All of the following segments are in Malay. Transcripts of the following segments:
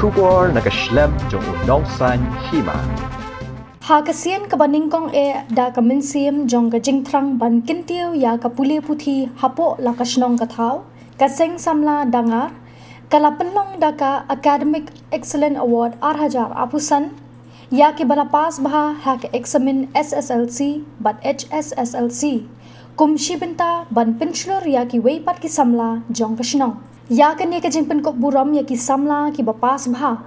Shubor nakaslem jong unongsan Hima. Hakasian kabaningkong da kaminsim jong kajingtrang ban kintiw ya kapule puthi hapo lakasnong kathau kaseng samla dangar kalapelong daka Academic Excellent Award 8,000 apusan ya ki balapas baha hak examin SSLC bat HSSLC kumshi benta ban penslur ya ki weipat ki samla jong kasnong ya kani kajingpen kok buram ya ki samla ki bapas baha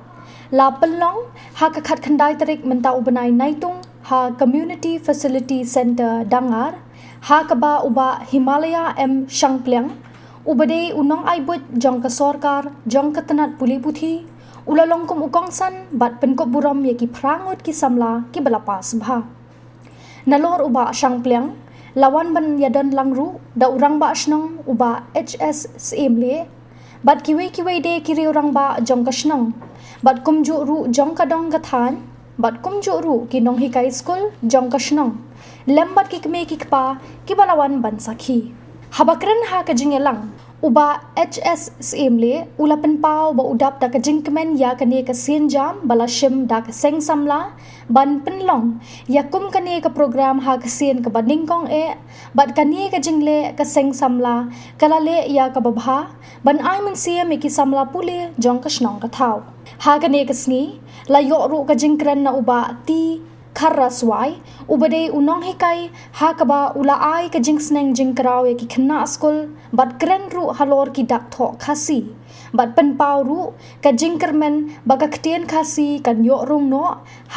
la pelong ha kakhat khandai tarik menta ubanai naitung ha Community Facility Center dangar ha kaba uba Himalaya M Shangpliang ubade unong aibut jong ka sorkar jong ka tanat puli puthi ulalong kum ukongsan bat penkop buram ya ki prangut ki samla ki balapas bha nalor uba Shangpliang lawan ban yadan langru da urang ba asnong uba HS semle bat kiwe de kiri orang ba jong kasnong bat kumju ru jong kadong kathan bat kumju ru ki nong hikai school jong kasnong lembat ki kme ki kpa ki balawan ban sakhi habakran ha ka jingelang uba HS semle ulapan pau ba udap da ka jingkemen ya kane ka sienjam balashim da ka seng samla ban penlong ya kum kane ka program ha ka sien ka baningkong bat kane ka jingle ka seng samla kalale ya ka babha ban ai mun sia me ki samla pule jong ka snong ka thau ha kane ka sngi la yo ru ka jingkran na uba ti kharaswai ubade unong hikai ha kaba ula ai ka jingsneng jingkraw ya ki khna skul bat kren ru halor ki dak tho khasi bat pen pau ru ka jingkermen baka ktien khasi kan yo rung no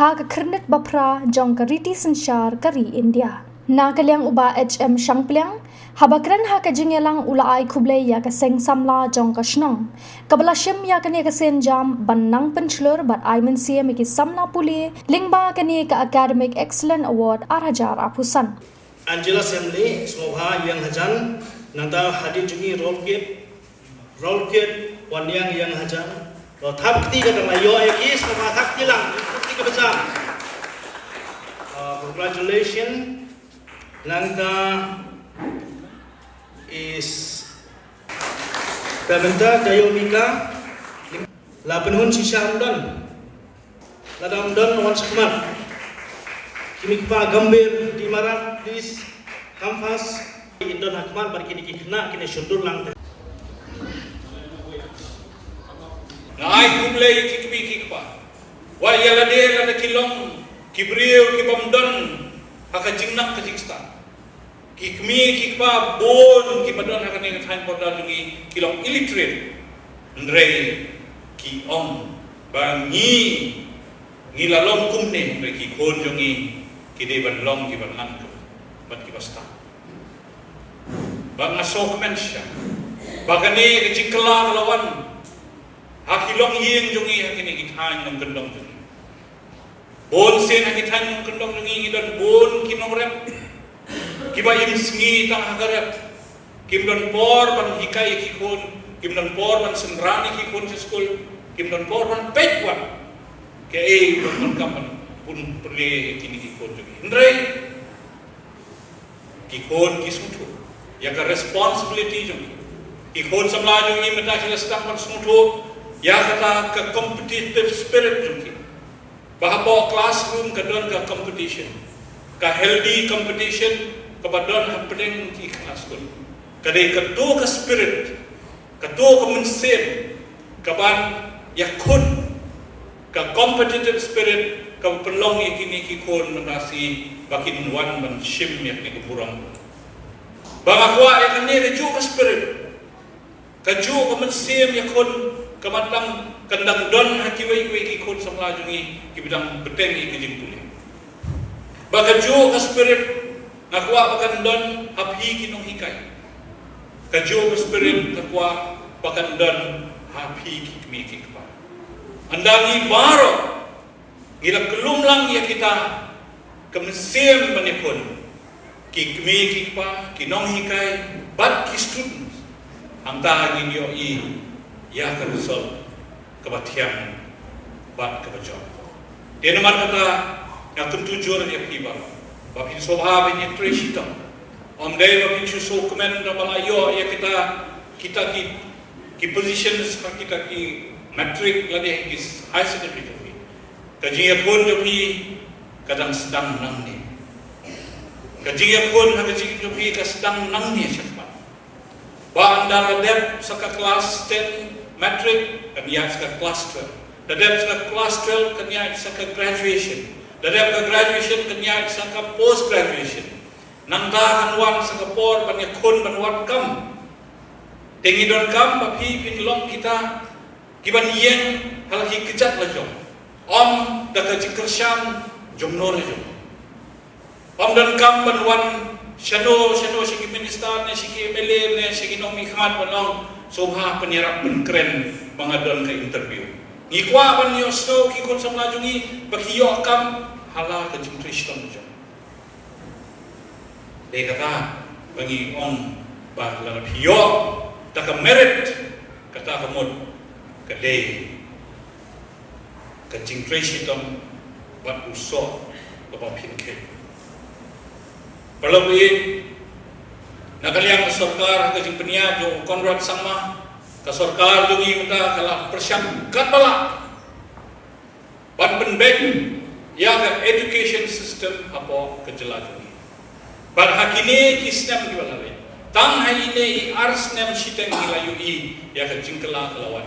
ha ka khrnet bapra jong ka riti sanshar kari India na kalyang uba HM Shangpliang habakran ha ka jingelang ula ai khuble ya ka seng samla jong ka snong kabalashim ya kane ka senjam bannang penslur bat ai men sia me ki samla puli lingba kane ka Academic Excellent Award 8,000 apusan Angela Semli smobha yang hajan nanda hadi jungi rollgate wanyang yang hajan ro thapti ka dang yo ki smobha thapti lang thapti ka baca congratulations nanda is Pementa Dayomika Lapenhun Sishamdan Ladamdan Wan Sakmat Kimikpa Gambir di Marat Dis Hamfas Indon Hakman Barkini Kikna Kini Sundur Lang Naai kumlei kikmi kikpa Wal yalade lada kilong Kibriyo kibamdon Haka jingnak ke jingstan Kmie kikpa bon kipadon hakan ni thain porda lungi kilong illiterate Trei ki om bangi ngilalong kumne re ki khon jongi ki deban long ki ban nan bat ki basta bang asok mensya bagani ke cikla lawan hakilong yeng jongi hakini ki thain nom kendong jongi bon sen hakit thain nom kendong jongi idon bon kinorem kiba im sngi tang hagarat kimdon por ban hikai ki khon kimdon por ban senrani ki khon school kimdon por ban pekwa ke don kaman pun perle kini ki khon jogi ndrei ki khon ki sutu ya ka responsibility jogi ki khon samla jogi meta chila stang ban sutu ya kata ka competitive spirit jogi bahabo classroom ka don ka competition ka healthy competition kabadon happening ki kelas kun kadai ketua ka spirit ketua ka mensem kaban yakun ka competitive spirit ka pelong ikini ki kun menasi bakin wan men shim yak ni kurang bang akwa ikani reju ka spirit ka ju ka mensem yakun kamatang kandang don hakiwai ki kun samla jungi ki bidang beteng ikijing puli bagaju ka spirit nakwa pakan don hapi kinong hikai kajo spirit nakwa pakan don hapi kikmi kikpa andangi baro gila kelum lang ya kita kemesem manipun kikmi kikpa kinong hikai bat ki students amta hagin yo ya ka result kebatian bat kebajon dia nomor kata yang tujuan dia piba bapin soha bin Trei Shitom om dai bapin so komen da balayo ya kita ki ki positions kita ki matric lade ki high secondary joki kajing Khun joki kadang sedang nang ni kajing Khun kajing joki ka sedang nang ni cepat ba andara dep saka kelas 10 matric kanya saka kelas 12 dep saka kelas 12 kanya saka graduation dep ka graduation kanya saka post graduation nang da hanwan saka por panya Khun banwat kam tengi don kam papi pinlong kita kiban yen halaki kejat lajo om daga jikersyam jomnor jo om don kam banwan shano shiki Pynstad ne shiki MLA ne shiki nomi khat banong sobha penyerap keren mangadon ke interview ngikwa ban yo sno ki kon samla jungi bakiyo kam hala ke jingri Shitom jo de kata bagi om ba la piyo taka merit kata kamod kadai kajing Trei Shitom bat usok bapa pinke perlu nakaliang sarkar kajing penia jo konrad sama ka sarkar dungi muta kala persyam katbala ban penbek ya ka education system apa kejelajungi ban hakine kisnam giwalale tang hai ne ars nem shiteng hilayu ya ka jingkala kelawan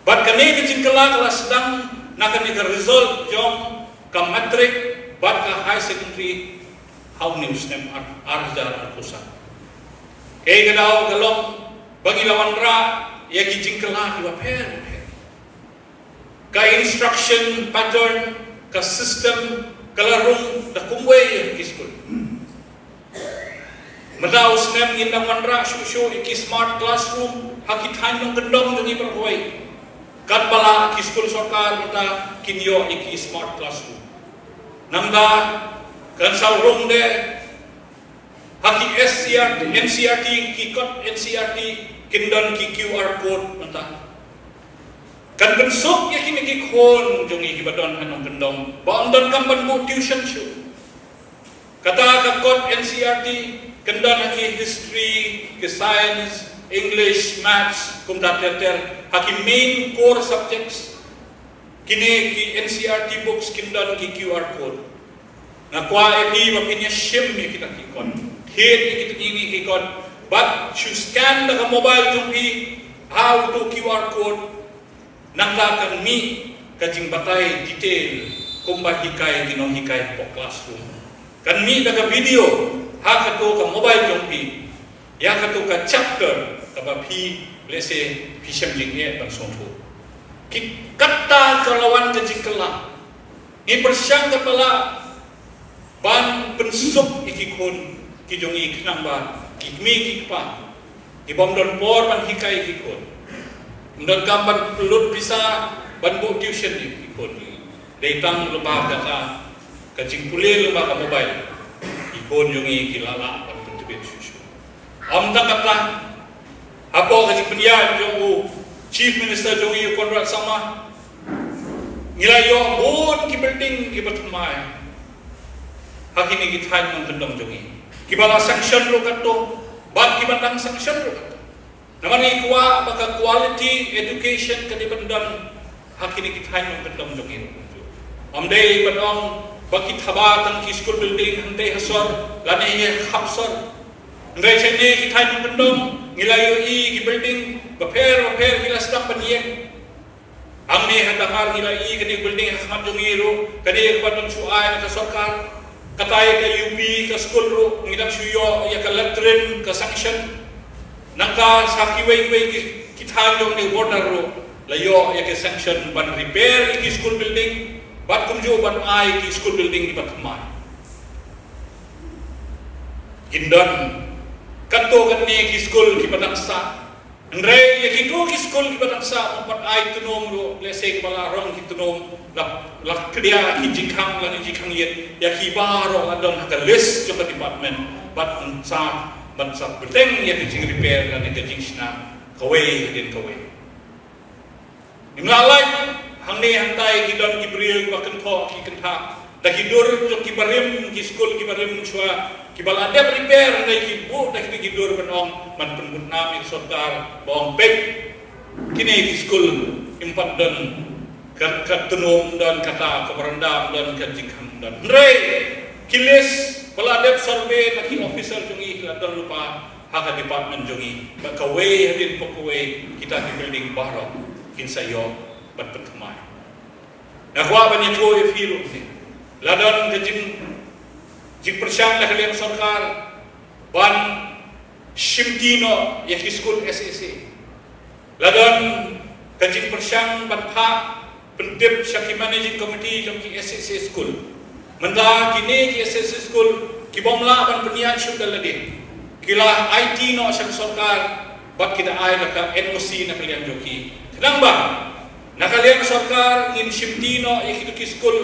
bat kane ka jingkala kala sedang nakane ka result jong ka matric bat ka high secondary how news nem arjar arkusa kadao galong bagi lawan ra ya ki jingkala ki waper ka instruction pattern ka system kalarung da kumwe ya ki school Madau snem ngindang wanra shusho iki smart classroom hakit handong gendong dengi perhoi kat bala ki school sarkar mata kinyo iki smart classroom nangda kan saurung de haki NCRT ki kot NCRT kindon ki QR code mata kan bensuk ya kini ki Khun jongi ki badon hanong gendong ba ondon kamban mo tuition show kata ka kot NCRT kendana ki history, ki science, English, maths, kumda ter haki main core subjects kini ki NCRT books kindan ki QR code na kwa epi mapinya shim ni kita kikon hit ni kita ini kikon but you scan the mobile jumpi how to QR code nangka kan mi kajing batai detail kumba hikai kinong hikai po classroom kan mi daga video hakato ka mobile jongpi ya kato ka chapter kaba phi lese phisam jingye ban songtho ki katta kalawan ka jingkala ni persyang kepala ban pensuk iki Khun ki jongi knamba ki Kmie ki pa ki bomdon por ban hikai ki Khun ndon kamban pelut bisa ban bo tuition ki Khun deitang lebah kata ka jingpule lebah ka mobile Khun yungi kilala pan pentubit susu. Am takatlah apa kasi pendiam jongu chief minister jongi konrad sama ngilayo bon ki building ki batmai hakini ki thain man kendong jongi kibala sanction ro katto bat ki batang sanction ro katto namani kwa baka quality education kadi bandam hakini ki thain man kendong jongi am dei badong baki thabatan ki school building hande hasor lane ye khapsor ngai chene ki thai pendong ngilayo ki building baper kila sedang paniye amne hadamar ngilai kini building kham jungiro kani badon suai ka sarkar katai ka UP ka school ro ngidang suyo ya ka latrin ka sanction nangka sakiwei ki thai jong ni border ro layo ya ka sanction ban repair ki school building bat kumjo ban ai ki school building di Kmie kindon kato kanne ki school ki badangsa andre ya ki do ki school ki badangsa pat ai tunom ro lese ki bala rong ki tunom la kriya ki jikhang la ni jikhang yet ya ki baro adon ka list jo ka department bat sa beteng ya ki jing repair la ni jing sna kawai din kawai imlalai hangni hantai kidon kibril bakan ko ki kentha da kidur jo kibarim ki school kibarim chua kibala de repair dai ki bu da ki kidur benong man penbut nam ik sarkar bong pek kini school impat dan ketenung dan kata keberendam dan kejikam dan Trei kilis peladep survei lagi officer jungi dan lupa hak department jungi bakawai hadin pokowai kita di building baru kinsayo bat Kmie nah wa banyak tu efiru ni ladan jing persyang lah kalian sarkar ban Shimtino yaki school SSA ladan kajing persyang ban pak pendip syaki managing committee jom ki SSA school menda kini ki SSA school ki bomla ban peniat syudal lagi kila IT no syang sarkar bat kita ai laka NOC na kalian joki kadang ba na kalian sarkar ngin Shimtino yaki ki school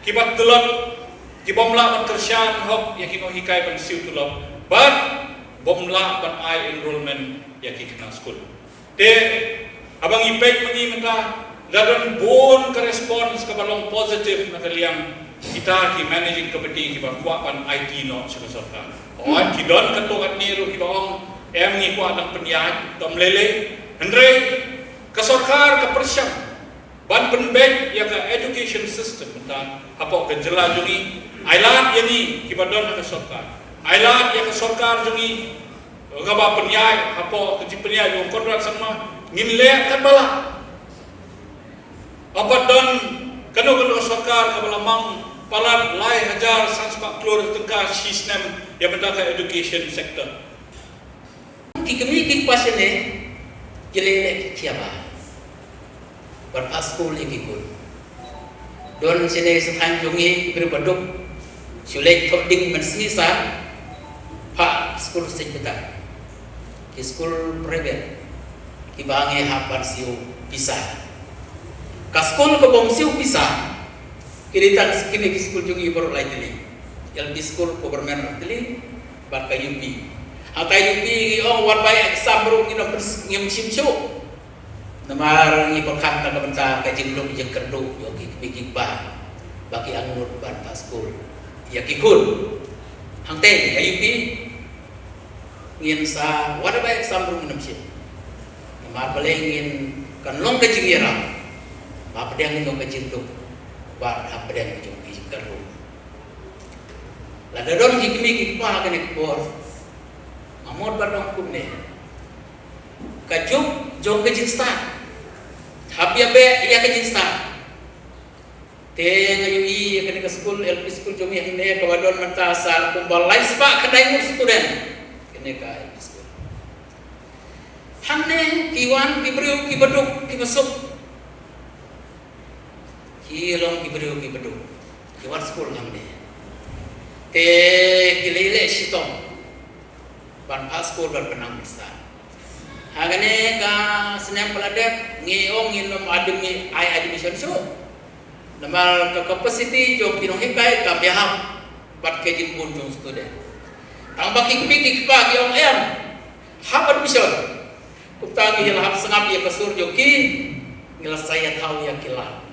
ki bat tulot ki bomla ban kersyan hok yaki no hikai ban siu tulot bat bomla ban ai enrollment yaki kena school te abang ipek magi menta ladan bon ke response ke balong positif na kaliang kita ki managing committee ki bakwa ban IT no sa sarkar ki don katuat ni ro ki baong ni kwa dang penyat tom lele Trei ka sarkar ka persyam ban penbek ya ka education system menta apa ke jela jungi ailat yani ki badon ka sarkar ailat ya ka sarkar jungi gaba penyai apa ke penyai yo kontrak sama nginle kan bala apa don kanu sarkar ka bala mang palat lai hajar sanspak klor tengka sistem yang benda education sector ki Kmie ki pasene jelele kiaba bar school iki kun don sene setang jungi berbaduk sulek toding mensisa pa school sekta ki school private ki bange hapan siu pisah ka school ko bom siu pisah kini tak kini ki school jungi baru lai tili yang di school ko bermen tili bar ka UP ata UP ong war bay exam ru ki no ngim simsu namar ngi pakan ta benta ka jimluk je kerdu yo ki Kmie ba baki angut ban ta school ya ki Khun hang te ya UP ngin sa war bay exam ru ngim sim namar balengin kan long ka jingira ba pedang ngom ka jintuk ba ha pedang jong ki kerdu la dadon ki Kmie ba ka nek bor amor badong kumne kajuk jong ke Pynstad habia be ya ke Pynstad te ngayi ya ke school LP school jomi hne ka badon menta sar kumbal lais pa kadai mu student kene ka LP school hamne kiwan kibriu ki baduk ki masuk ki long kibriu ki baduk kiwan school hamne te kilele Shitom ban school ban Pynnang Pynstad hagane ka senem peladep ngiong nginom ademi ai admission so namal ka capacity jo pinong hikai ka beham bat kejin pun jong student tang baki Kmie pa giong em hab admission kupta ngi hab sengap ya kasur jo ki ngila saya tahu ya kila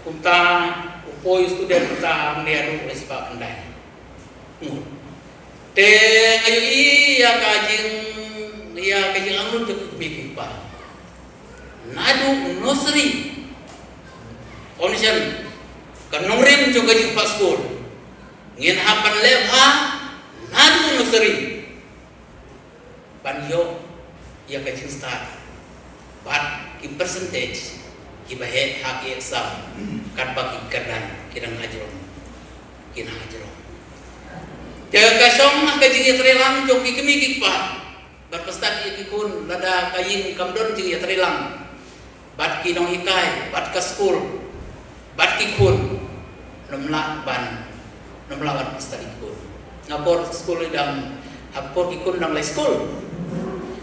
kupta upoi student ta ngeru respa kendai te ayu iya kajing angun ke Kmie pa nadu nursery onishan kanongrim jo kajing pa school ngin hapan leb ha nadu nursery banyo ya kajing start but in percentage ki bahe hak exam kan bagi kadan kirang hajron kin hajron jaga kasong ka jingi trelang jok ki Kmie pa bat Pynstad ki Khun lada kayin kamdon jingi trelang bat ki nong hikai bat ka school bat ki Khun nomla ban Pynstad ki Khun ngapor school dang apor ki Khun nang lai school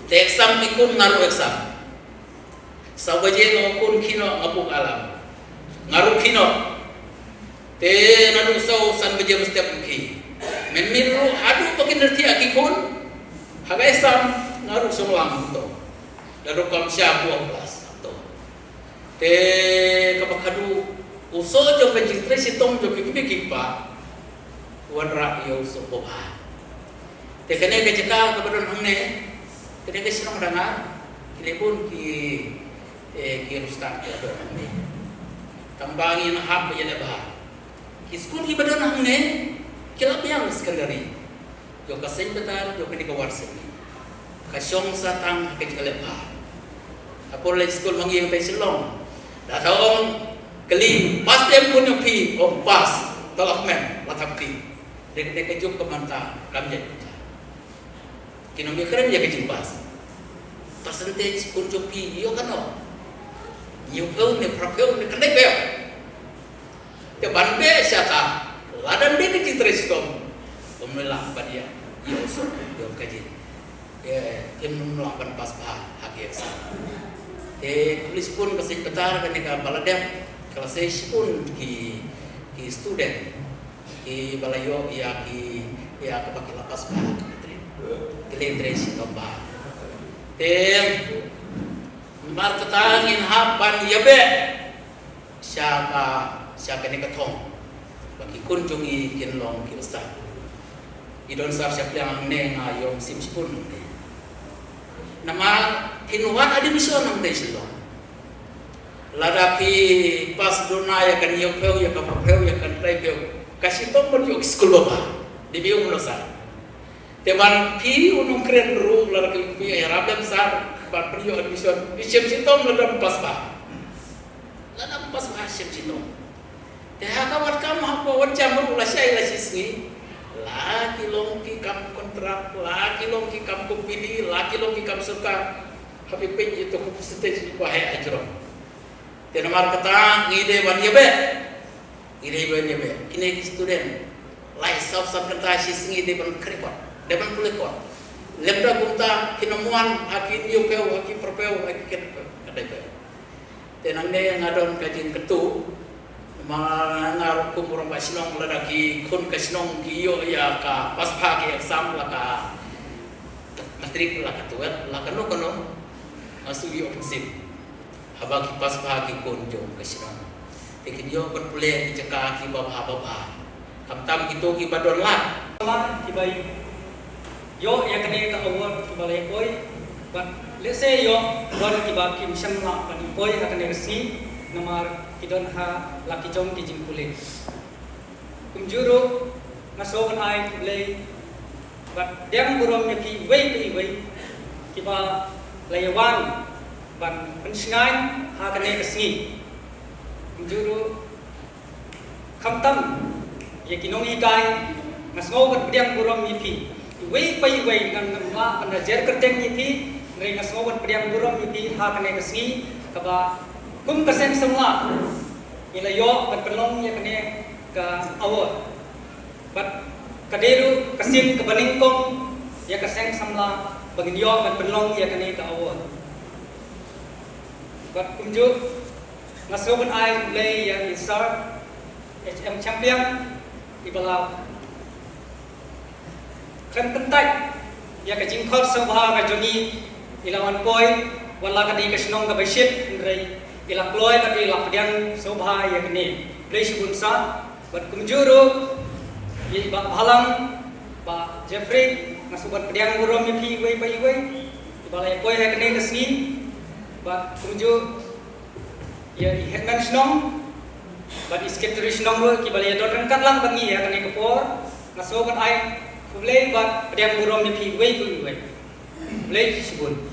te exam ki Khun ngaru exam sabaje no Khun kino ngapuk alam ngaru kino te nadu sau san beje mestiap ki menmiru adu pakai nerti aki Khun hagai sam ngaru sumlang to daru kam sia 12 to te kapakadu uso jo kajing Trei Shitom jo Kmie pa wan ra yo so boha te kene ke jeka ka badon hangne kene ke sinong danga telepon ki rustan ki ado ni tambangi na hap ya lebah ki skul ki badan hamne kilap yang sekandari yo kaseng betar yo kini kawar sini kasyong satang ke lebah apor le skul mangi yang silong dah tahu keli pas tem pun yang pi pas tolak men latap pi dek kejuk kemanta kamjet kini mi keren ya kejing pas percentage pun pi yo kan no nhiều hơn này phật hơn này cái đấy bèo thì bạn bè sẽ ta là đam mê cái chuyện Shitom ông mới làm cái gì nhiều số nhiều cái gì thêm làm ban pas bah hakikat thì tulis pun kasih petar ketika baladem kelas pun ki student ki balayo ya kepaki lapas bah Trei Shitom bah mar ketangin hapan yabe siapa ni ketong bagi Khun jungi kinlong Pynstad idon sab Shangpliang ne ngayong simspun nama kinuan adi miso nang desilong ladapi pas dona ya kan yopeu ya kan propeu ya kan Trei kasih tombol yuk skul baba di biung losa teman pi unung keren ru ladapi pi rabem sar Pak Priyo admission Shitom ladam pas bah Shitom dah kawat kamu apa wajah merulah saya lah siswi laki longki kam kontrak laki longki kam kupili laki longki kam suka habis itu kupusite wahai ajro tenamar kata ngide wan yabe kini student lai sab kata siswi de ban krepot de ban kulekot lemda gunta kinamuan akin yopeu akin propeu akin kadai tenangne ngadon kajin ketu mangar kumurang basinong ladaki Khun kasinong kiyo ya ka paspa ki exam laka matrik laka tuet laka no kono asugi opposite habaki paspa ki Khun jong kasinong tekin yo berpule jeka ki baba kamtam gitu ki badon lah ki bai yo ya kene ka award ki balai koi but let's say yo don ki ba kim shamla pani koi ha kene si namar kidon ha laki jong ki jimpule kumjuro masogan ai play but dem burom ya ki wei ki ba layawan ban pensngai ha kene kesni kumjuro kamtam ya kinong ikai masngogan dem burom ya ki wei ngan ma panajer kerteng ini ngai ngasowan priang burom ini ha kane kasni kaba kum kasen semua ila yo penlong ya kane ka awor bat kaderu kasin kebaningkong ya kaseng samla bagin yo penlong ya kane ka awor bat kumju ngasowan ai lay ya isar Shangpliang ibalau kan kentai ya ka jingkhot sabha ka joni ilawan koi wala ka di kasnong ka bashit rei ila kloy ka ila padiang sabha ya kene place bunsa bat kumjuro ye ba halang ba Jeffrey masubat padiang burom ye wei balai koi ya kene kasni bat kumju ye hetman snong bat isketri snong ro ki balai dot rangkat lang bangi ya kene kapor masubat ai Kulai bat pediang burom ni pi wei, Kulai sibun.